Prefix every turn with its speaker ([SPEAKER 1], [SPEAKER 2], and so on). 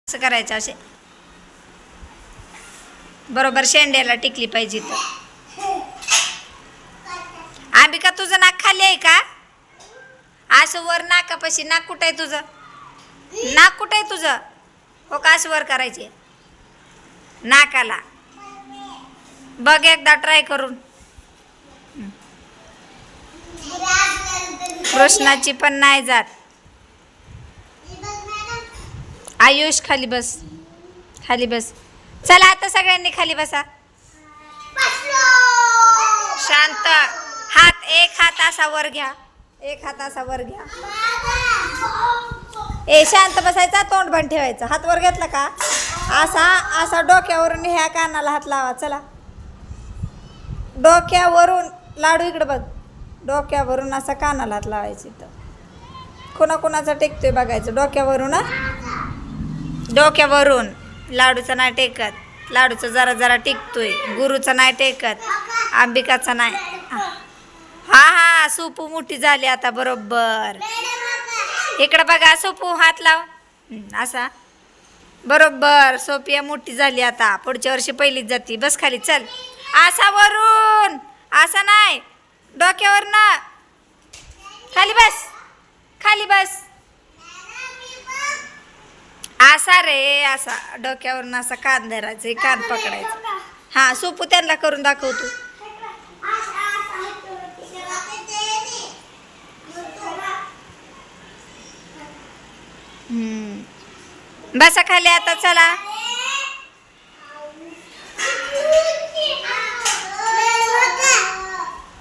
[SPEAKER 1] असं करायचं असे बरोबर शेंड्याला टिकली पाहिजे. तर अंबिका तुझं नाक खाली आहे का? असं वर नाकापाशी. नाक कुठं आहे तुझं? नाक कुठं आहे तुझं? हो का, असं वर करायचे नाकाला. बघ एकदा ट्राय करून. कृष्णाची पण नाही जात. आयुष खाली बस, खाली बस. चला आता सगळ्यांनी खाली बसा. शांत. एक हात असा वर घ्या, एक हात असा वर घ्या. शांत बसायचा, तोंड बंद ठेवायचं. हात वर घेतला का असा असा डोक्यावरून ह्या कानाला हात लावा. चला, डोक्यावरून. लाडू इकडे बघ. डोक्यावरून असा कानाला हात लावायची. तर कोणाकोणाचा टेकतोय बघायचं. डोक्यावरून, डोक्यावरून. लाडूचा नाही टेकत. लाडूचा जरा जरा टिकतोय. गुरुचा नाही टेकत. अंबिकाचा नाही. हा हा, सुपू मोठी झाली आता बरोबर. इकडे बघा, सोपू हात लाव असा. बरोबर, सोपिया मोठी झाली आता. पुढच्या वर्षी पहिलीच जाती. बस खाली. चल, असा वरून, असा नाही, डोक्यावर ना. खाली बस, खाली बस. असा रे, असा डोक्यावरून असा कान धरायचं, कान पकडायचं. हा, सोपू त्यांना करून दाखवतो. बसा खाली आता. चला.